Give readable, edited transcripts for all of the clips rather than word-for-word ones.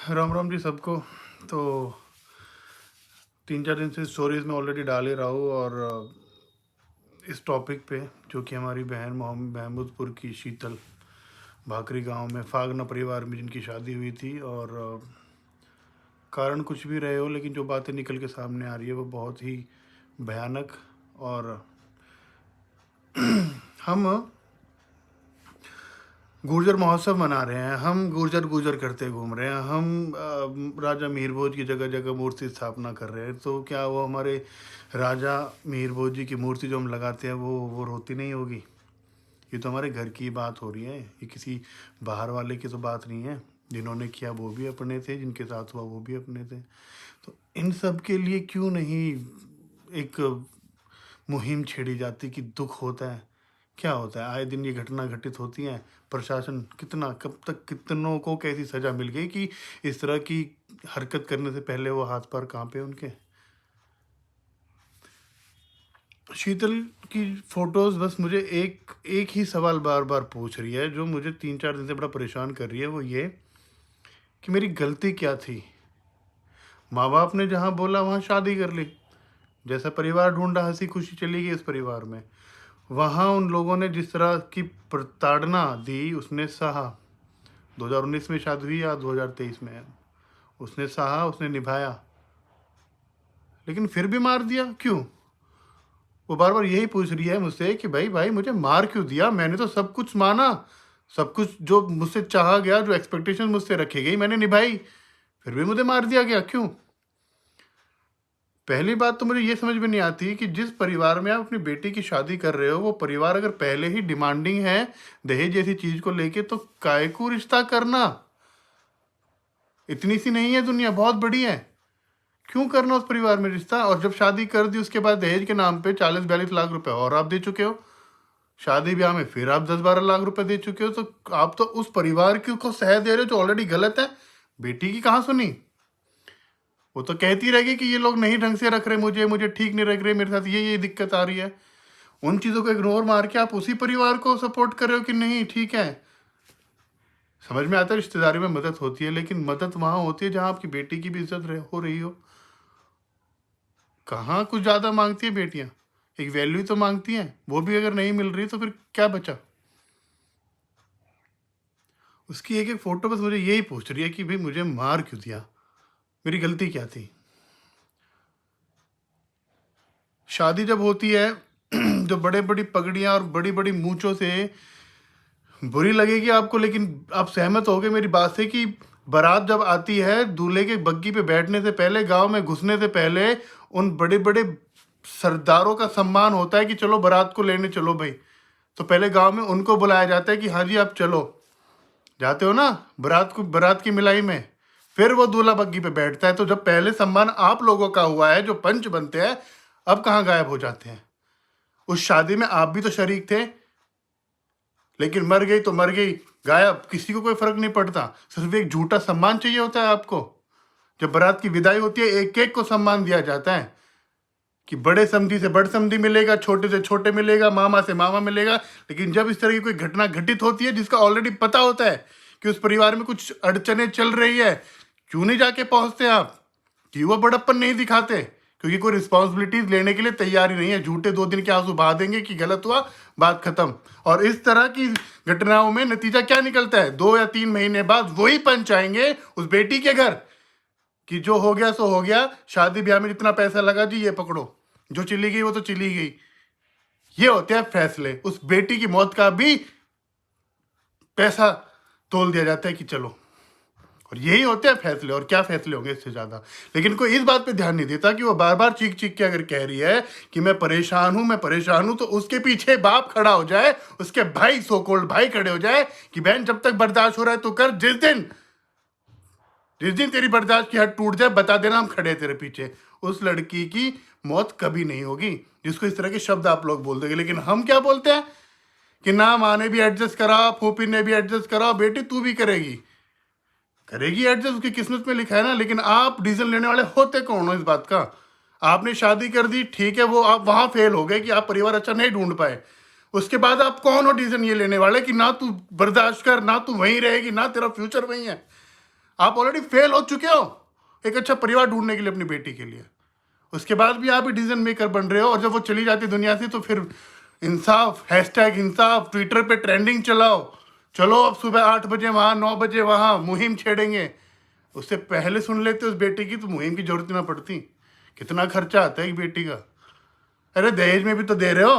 राम राम जी सबको। तो 3-4 दिन से स्टोरीज में ऑलरेडी डाल ही रहा हूँ और इस टॉपिक पे जो कि हमारी बहन महमूदपुर की शीतल भाकरी गांव में फागना परिवार में जिनकी शादी हुई थी और कारण कुछ भी रहे हो, लेकिन जो बातें निकल के सामने आ रही है वो बहुत ही भयानक। और हम गुर्जर महोत्सव मना रहे हैं, हम गुर्जर गुर्जर करते घूम रहे हैं, हम राजा मीर भोज की जगह जगह मूर्ति स्थापना कर रहे हैं। तो क्या वो हमारे राजा मीर भोज जी की मूर्ति जो हम लगाते हैं वो रोती नहीं होगी? ये तो हमारे घर की बात हो रही है, ये किसी बाहर वाले की तो बात नहीं है। जिन्होंने किया वो भी अपने थे, जिनके साथ हुआ वो भी अपने थे। तो इन सब के लिए क्यों नहीं एक मुहिम छेड़ी जाती कि दुख होता है, क्या होता है, आए दिन ये घटना घटित होती हैं। प्रशासन कितना, कब तक कितनों को कैसी सजा मिल गई कि इस तरह की हरकत करने से पहले वो हाथ पैर कांपे उनके। शीतल की फोटोज बस मुझे एक एक ही सवाल बार बार पूछ रही है, जो मुझे 3-4 दिन से बड़ा परेशान कर रही है। वो ये कि मेरी गलती क्या थी। माँ बाप ने जहाँ बोला वहाँ शादी कर ली, जैसा परिवार ढूंढा हंसी खुशी चली गई इस परिवार में। वहाँ उन लोगों ने जिस तरह की प्रताड़ना दी उसने सहा। 2019 में शादी हुई या 2023 में, उसने सहा, उसने निभाया। लेकिन फिर भी मार दिया क्यों? वो बार बार यही पूछ रही है मुझसे कि भाई भाई मुझे मार क्यों दिया? मैंने तो सब कुछ माना, सब कुछ जो मुझसे चाहा गया, जो एक्सपेक्टेशन मुझसे रखी गई मैंने निभाई, फिर भी मुझे मार दिया गया क्यों? पहली बात तो मुझे ये समझ में नहीं आती कि जिस परिवार में आप अपनी बेटी की शादी कर रहे हो, वो परिवार अगर पहले ही डिमांडिंग है दहेज जैसी चीज को लेके, तो काय को रिश्ता करना? इतनी सी नहीं है दुनिया, बहुत बड़ी है। क्यों करना उस परिवार में रिश्ता? और जब शादी कर दी उसके बाद दहेज के नाम पे 40-42 लाख रुपए और आप दे चुके हो, शादी ब्याह में फिर आप 10-12 लाख रुपए दे चुके हो। तो आप तो उस परिवार को सह दे रहे हो जो ऑलरेडी गलत है। बेटी की कहाँ सुनी? वो तो कहती रहेगी कि ये लोग नहीं ढंग से रख रहे, मुझे ठीक नहीं रख रहे, मेरे साथ ये दिक्कत आ रही है। उन चीज़ों को इग्नोर मार के आप उसी परिवार को सपोर्ट कर रहे हो कि नहीं ठीक है। समझ में आता है रिश्तेदारी में मदद होती है, लेकिन मदद वहाँ होती है जहाँ आपकी बेटी की भी इज्जत हो रही हो। कहाँ कुछ ज़्यादा मांगती है बेटियाँ, एक वैल्यू तो मांगती हैं, वो भी अगर नहीं मिल रही तो फिर क्या बचा? उसकी एक एक फोटो बस मुझे यही पूछ रही है कि भाई मुझे मार क्यों दिया, मेरी गलती क्या थी? शादी जब होती है जो बड़े बड़ी पगड़ियां और बड़ी बड़ी मूंछों से बुरी लगेगी आपको, लेकिन आप सहमत होगे मेरी बात से कि बारात जब आती है, दूल्हे के बग्गी पे बैठने से पहले, गांव में घुसने से पहले, उन बड़े बड़े सरदारों का सम्मान होता है कि चलो बारात को लेने चलो भाई। तो पहले गांव में उनको बुलाया जाता है कि हाँ जी आप चलो, जाते हो ना बारात की मिलाई में, फिर वो दूल्हा बग्गी पे बैठता है। तो जब पहले सम्मान आप लोगों का हुआ है, जो पंच बनते हैं, अब कहाँ गायब हो जाते हैं? उस शादी में आप भी तो शरीक थे, लेकिन मर गई तो मर गई, गायब, किसी को कोई फर्क नहीं पड़ता। सिर्फ एक झूठा सम्मान चाहिए होता है आपको। जब बारात की विदाई होती है, एक एक को सम्मान दिया जाता है कि बड़े समधी से बड़ समधी मिलेगा, छोटे से छोटे मिलेगा, मामा से मामा मिलेगा। लेकिन जब इस तरह की कोई घटना घटित होती है जिसका ऑलरेडी पता होता है कि उस परिवार में कुछ अड़चने चल रही है, क्यों नहीं जाके पहुंचते आप? क्यों वो बड़प्पन नहीं दिखाते? क्योंकि कोई रिस्पॉन्सिबिलिटीज लेने के लिए तैयार ही नहीं है। झूठे 2 दिन के आंसू बहा देंगे कि गलत हुआ, बात खत्म। और इस तरह की घटनाओं में नतीजा क्या निकलता है? 2 या 3 महीने बाद वही पंच आएंगे उस बेटी के घर कि जो हो गया सो हो गया, शादी ब्याह में जितना पैसा लगा जी ये पकड़ो, जो चली गई वो तो चली गई। ये होते हैं फैसले। उस बेटी की मौत का भी पैसा तोल दिया जाता है कि चलो, और यही होते हैं फैसले। और क्या फैसले होंगे इससे ज्यादा? लेकिन कोई इस बात पे ध्यान नहीं देता कि वो बार बार चीख चीख के अगर कह रही है कि मैं परेशान हूं, मैं परेशान हूं, तो उसके पीछे बाप खड़ा हो जाए, उसके भाई, सो कॉल्ड भाई खड़े हो जाए कि बहन जब तक बर्दाश्त हो रहा है तो कर, जिस दिन तेरी बर्दाश्त की हद टूट जाए बता देना, हम खड़े हैं तेरे पीछे। उस लड़की की मौत कभी नहीं होगी जिसको इस तरह के शब्द आप लोग बोल दोगे। लेकिन हम क्या बोलते हैं कि ना, माँ ने भी एडजस्ट करा, फूफी ने भी एडजस्ट करा, बेटी तू भी करेगी एडजस्ट, उसकी किस्मत में लिखा है ना। लेकिन आप डिसीजन लेने वाले होते कौन हो इस बात का? आपने शादी कर दी, ठीक है, वो आप वहां फेल हो गए कि आप परिवार अच्छा नहीं ढूंढ पाए। उसके बाद आप कौन हो डिसीजन ये लेने वाले कि ना तू बर्दाश्त कर, ना तू वहीं रहेगी, ना तेरा फ्यूचर वहीं है? आप ऑलरेडी फेल हो चुके हो एक अच्छा परिवार ढूंढने के लिए अपनी बेटी के लिए। उसके बाद भी आप ही डिसीजन मेकर बन रहे हो, और जब वो चली जाती दुनिया से तो फिर इंसाफ, हैशटैग इंसाफ ट्विटर पे ट्रेंडिंग चलाओ, चलो अब सुबह 8 बजे वहाँ 9 बजे वहाँ मुहिम छेड़ेंगे। उससे पहले सुन लेते उस बेटी की तो मुहिम की जरूरत ना पड़ती। कितना खर्चा आता है एक बेटी का। अरे दहेज में भी तो दे रहे हो,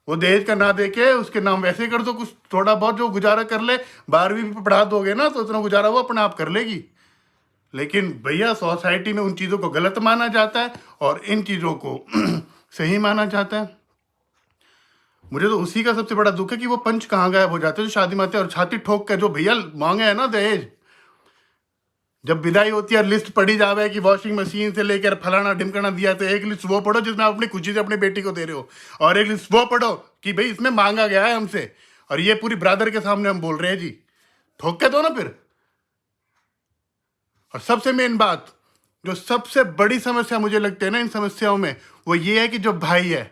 वो दहेज का ना देके उसके नाम वैसे कर दो, कुछ थोड़ा बहुत जो गुजारा कर ले, 12वीं भी पढ़ा दोगे ना तो उतना गुजारा वो अपने आप कर लेगी। लेकिन भैया सोसाइटी में उन चीज़ों को गलत माना जाता है और इन चीज़ों को सही माना जाता है। मुझे तो उसी का सबसे बड़ा दुख है कि वो पंच कहाँ गायब हो जाते हैं जो शादी में आते हैं, और छाती ठोक कर जो भैया मांगे है ना दहेज, जब विदाई होती है लिस्ट पढ़ी जावे कि वॉशिंग मशीन से लेकर फलाना ढिमकाना दिया, तो एक लिस्ट वो पढ़ो जिसमें आप अपनी खुशी से अपनी बेटी को दे रहे हो, और एक लिस्ट वो पढ़ो कि भाई इसमें मांगा गया है हमसे, और ये पूरी ब्रादर के सामने हम बोल रहे हैं जी। ठोक के दो ना फिर। और सबसे मेन बात, जो सबसे बड़ी समस्या मुझे लगती है ना इन समस्याओं में, वो ये है कि जो भाई है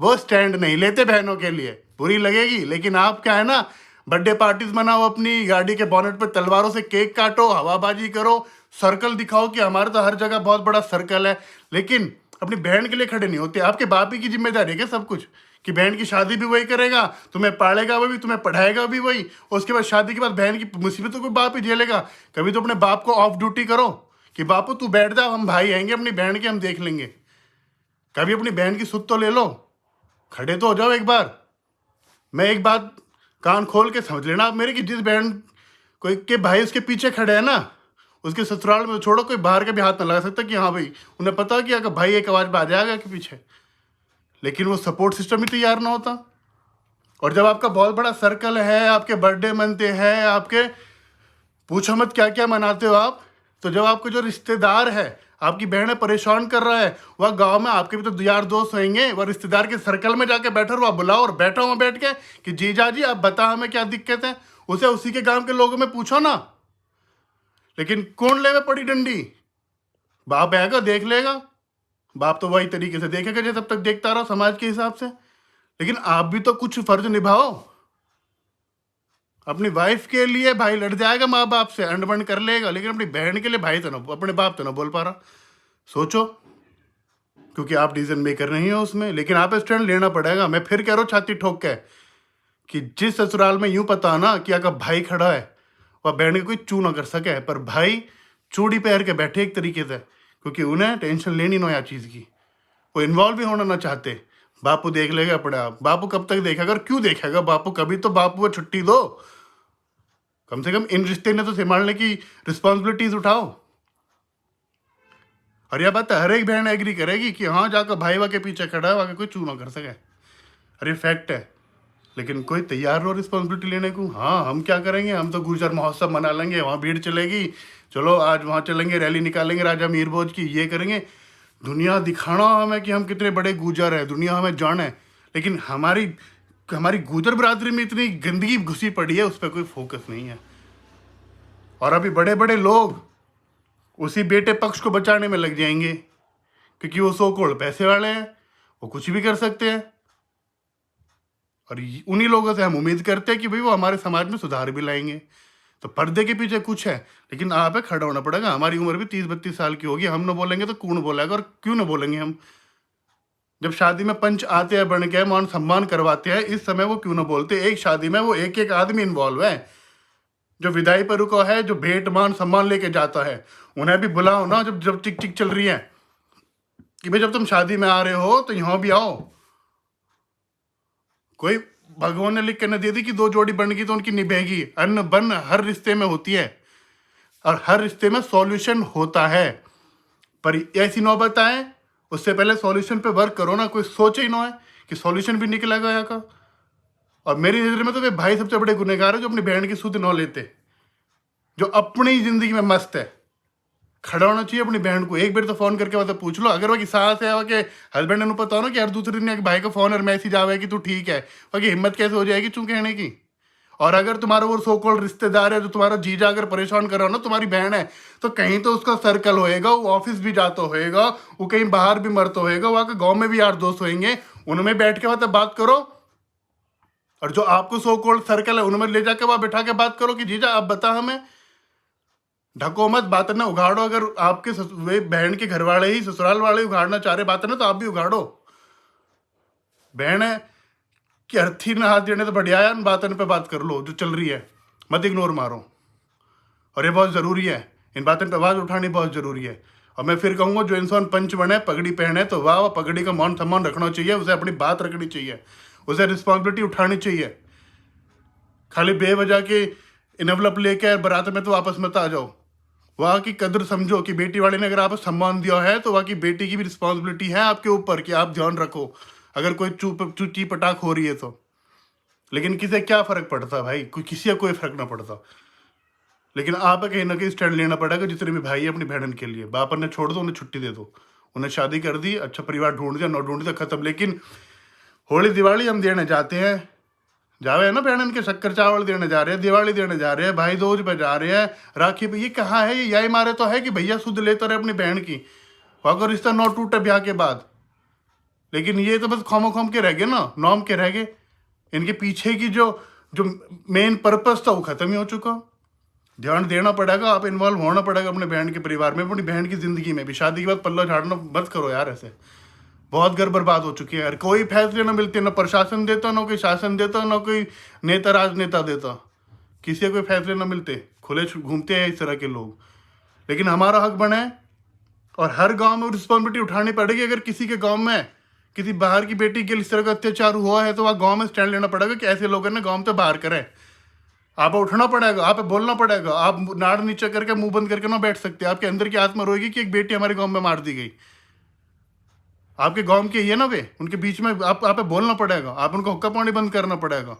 वो स्टैंड नहीं लेते बहनों के लिए। बुरी लगेगी, लेकिन आप क्या है ना, बर्थडे पार्टीज मनाओ, अपनी गाड़ी के बॉनेट पे तलवारों से केक काटो, हवाबाजी करो, सर्कल दिखाओ कि हमारे तो हर जगह बहुत बड़ा सर्कल है, लेकिन अपनी बहन के लिए खड़े नहीं होते। आपके बाप ही की जिम्मेदारी है क्या सब कुछ, कि बहन की शादी भी वही करेगा, तुम्हें पालेगा वही, तुम्हें पढ़ाएगा भी वही, उसके बाद शादी के बाद बहन की मुसीबतों को बाप ही झेलेगा। कभी तो अपने बाप को ऑफ ड्यूटी करो कि बापू तू बैठ जा, हम भाई आएंगे अपनी बहन के, हम देख लेंगे। कभी अपनी बहन की सुध तो ले लो, खड़े तो हो जाओ एक बार। मैं एक बात कान खोल के समझ लेना आप मेरे, कि जिस बहन कोई के भाई उसके पीछे खड़े हैं ना, उसके ससुराल में छोड़ो, कोई बाहर का भी हाथ ना लगा सकता कि हाँ भाई उन्हें पता कि अगर भाई एक आवाज़ में आ जाएगा के पीछे, लेकिन वो सपोर्ट सिस्टम ही तैयार ना होता। और जब आपका बहुत बड़ा सर्कल है, आपके बर्थडे मनते हैं, आपके पूछो मत क्या क्या मनाते हो आप, तो जब आपके जो रिश्तेदार है आपकी बहनें परेशान कर रहा है, वह गांव में आपके भी तो यार दोस्त होंगे, वह रिश्तेदार के सर्कल में जाके बैठो, वह बुलाओ और बैठो वहाँ बैठ के कि जीजा जी आप बता हमें क्या दिक्कत है, उसे उसी के गांव के लोगों में पूछो ना। लेकिन कौन लेवे पड़ी डंडी, बाप आएगा देख लेगा, बाप तो वही तरीके से देखेगा जैसे तब तक देखता रहो समाज के हिसाब से। लेकिन आप भी तो कुछ फर्ज निभाओ अपनी वाइफ के लिए। भाई लड़ जाएगा माँ बाप से, अंड बंड कर लेगा, लेकिन अपनी बहन के लिए भाई तो ना, अपने बाप तो ना बोल पा रहा। सोचो, क्योंकि आप डिसीजन मेकर नहीं हो उसमें, लेकिन आप स्टैंड लेना पड़ेगा। मैं फिर कह रहा हूँ छाती ठोक के कि जिस ससुराल में यूं पता ना कि अगर भाई खड़ा है वह बहन के कोई चू ना कर सके, पर भाई चूड़ी पहन के बैठे एक तरीके से, क्योंकि उन्हें टेंशन लेनी नो या चीज़ की, वो इन्वॉल्व भी होना ना चाहते। बापू देख लेगा अपने आप। बापू कब तक देखेगा और क्यों देखेगा बापू, कभी तो बापू को छुट्टी दो, कम से कम इन रिश्ते ने तो संभालने की रिस्पॉन्सिबिलिटीज उठाओ। और यह बात हर एक बहन एग्री करेगी कि हाँ जाकर भाई वा के पीछे खड़ा है, वहाँ कोई चू ना कर सके, अरे फैक्ट है। लेकिन कोई तैयार हो रिस्पॉन्सिबिलिटी लेने को। हाँ हम क्या करेंगे, हम तो गुर्जर महोत्सव मना लेंगे, वहाँ भीड़ चलेगी, चलो आज वहाँ चलेंगे, रैली निकालेंगे राजा मीर भोज की, ये करेंगे, दुनिया दिखाना हमें कि हम कितने बड़े गुर्जर हैं, दुनिया हमें जाने। लेकिन हमारी गुर्जर बरादरी में इतनी गंदगी घुसी पड़ी है, उस पर कोई फोकस नहीं है। और अभी बड़े बड़े लोग उसी बेटे पक्ष को बचाने में लग जाएंगे, क्योंकि वो सो करोड़ पैसे वाले हैं, वो कुछ भी कर सकते हैं। और उन्हीं लोगों से हम उम्मीद करते हैं कि भाई वो हमारे समाज में सुधार भी लाएंगे। तो पर्दे के पीछे कुछ है, लेकिन आप खड़ा होना पड़ेगा। हमारी उम्र भी 30-32 साल की होगी, हम ना बोलेंगे तो कौन बोलेगा, और क्यों ना बोलेंगे हम। जब शादी में पंच आते हैं बन के, मान सम्मान करवाते हैं, इस समय वो क्यों ना बोलते। एक शादी में वो एक एक आदमी इन्वॉल्व है, जो विदाई पर रुका है, जो भेंट मान सम्मान लेके जाता है, उन्हें भी बुलाओ ना। जब जब टिक टिक चल रही है कि भाई जब तुम शादी में आ रहे हो तो यहाँ भी आओ। कोई भगवान ने लिख के न दे दी कि 2 जोड़ी बन गई तो उनकी निभेगी। अन्न बन हर रिश्ते में होती है, और हर रिश्ते में सॉल्यूशन होता है, पर ऐसी नौबत आए उससे पहले सॉल्यूशन पे वर्क करो ना। कोई सोचे ही ना है कि सॉल्यूशन भी निकलेगा यहाँ का। और मेरी नज़र में तो वे भाई सबसे बड़े गुनहगार है जो अपनी बहन की सुध न लेते, जो अपनी जिंदगी में मस्त है। खड़ा होना चाहिए अपनी बहन को, एक बार तो फोन करके मतलब पूछ लो। अगर वो की सास है, वो के हस्बैंड ने पता हो ना कि हर दूसरे दिन एक भाई का फोन और मैसेज आवे कि तू ठीक है, वो की हिम्मत कैसे हो जाएगी चूं कहने की। और अगर तुम्हारा वो सो कॉल्ड रिश्तेदार है, जो तुम्हारा जीजा अगर परेशान कर रहा हो ना, तुम्हारी बहन है, तो कहीं तो उसका सर्कल होएगा, वो ऑफिस भी जाता होएगा, वो कहीं बाहर भी मरता होएगा, वहाँ के गाँव में भी यार दोस्त होंगे, उनमें बैठ के मतलब बात करो। और जो आपको सो कॉल्ड सर्कल है उनमें ले जाके वहाँ बैठा के बात करो कि जीजा आप बता हमें ढको मत, बात ना उगाड़ो। अगर आपके वे बहन के घर वाले ही ससुराल वाले उगाड़ना चाह रहे बात ना, तो आप भी उगाड़ो। बहन है कि अर्थी ना हाथ देने तो बढ़िया है, बातन पे बात कर लो जो चल रही है, मत इग्नोर मारो। और ये बहुत ज़रूरी है, इन बातों पे आवाज़ उठानी बहुत ज़रूरी है। और मैं फिर कहूँगा, जो इंसान पंच बने, पगड़ी पहने, तो वाह, पगड़ी का मान सम्मान रखना चाहिए, उसे अपनी बात रखनी चाहिए, उसे रिस्पॉन्सिबिलिटी उठानी चाहिए। खाली बेवजह के इनवलप लेकर बारात में तो वापस मत आ जाओ। वहाँ की कदर समझो कि बेटी वाले ने अगर आपको सम्मान दिया है तो वहाँ की बेटी की भी रिस्पॉन्सिबिलिटी है आपके ऊपर कि आप ध्यान रखो अगर कोई चूची पटाख हो रही है तो। लेकिन किसे क्या फ़र्क पड़ता भाई, किसी का कोई फ़र्क ना पड़ता। लेकिन आप कहीं ना कहीं स्टैंड लेना पड़ेगा, जितने भी भाई है अपनी बहन के लिए। बापर ने छोड़ दो, उन्हें छुट्टी दे दो, उन्हें शादी कर दी, अच्छा परिवार ढूंढ दिया, न ढूंढ दिया, खत्म। लेकिन होली दिवाली हम देने जाते हैं, जावे है ना, बहन के शक्कर चावल देने जा रहे हैं, दिवाली देने जा रहे हैं, भाई दूज पे जा रहे हैं, राखी पे। ये कहाँ है, ये यही मारे तो है कि भैया शुद्ध लेता रहे अपनी बहन की, अगर रिश्ता नौ टूटे ब्याह के बाद। लेकिन ये तो बस खोमो खोम के रह गए ना, नॉम के रह गए। इनके पीछे की जो जो मेन पर्पस था वो खत्म ही हो चुका। ध्यान देना पड़ेगा, आप इन्वॉल्व होना पड़ेगा अपने बहन के परिवार में, अपनी बहन की ज़िंदगी में भी। शादी के बाद पल्ला झाड़ना मत करो यार, ऐसे बहुत घर बर्बाद हो चुकी है यार। कोई फैसले ना मिलते, ना प्रशासन देता, ना कोई शासन देता, ना कोई नेता राजनेता देता, किसी कोई फैसले ना मिलते, खुले घूमते हैं इस तरह के लोग। लेकिन हमारा हक बना है और हर गांव में रिस्पॉन्सिबिलिटी उठानी पड़ेगी। अगर किसी के गांव में किसी बाहर की बेटी के इस तरह का अत्याचार हुआ है तो वह गांव में स्टैंड लेना पड़ेगा कि ऐसे लोग हैं ना गांव से बाहर करें। आप उठना पड़ेगा, आप बोलना पड़ेगा। आप नाड़ नीचे करके मुंह बंद करके ना बैठ सकते। आपके अंदर की आत्मा रोएगी कि एक बेटी हमारे गांव में मार दी गई। आपके गांव के ये ना वे, उनके बीच में आप बोलना पड़ेगा। आप उनको हुक्का पानी बंद करना पड़ेगा,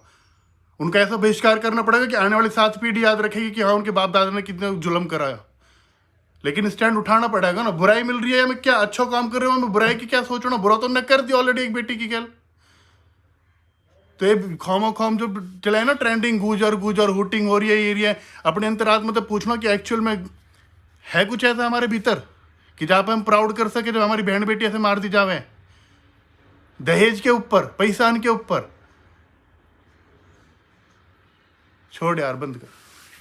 उनका ऐसा बहिष्कार करना पड़ेगा कि आने वाली 7 पीढ़ी याद रखेगी कि हाँ, उनके बाप दादा ने कितने जुल्म कराया। लेकिन स्टैंड उठाना पड़ेगा ना। बुराई मिल रही है, मैं क्या अच्छा काम कर रहा हूँ, मैं बुराई की क्या सोच रहा हूँ? बुरा तो न कर दिया ऑलरेडी एक बेटी की गल। तो ये खोमो खोम जो चला है ना, ट्रेंडिंग गुजर गुजर हुटिंग हो रही है, ये रही है, अपने अंतरात्मा तो पूछना कि एक्चुअल में है कुछ ऐसा हमारे भीतर कि जहाँ पे हम प्राउड कर सके जब हमारी बहन बेटी ऐसे मार दी जावे, दहेज के ऊपर, पैसान के ऊपर। छोड़ यार, बंद कर।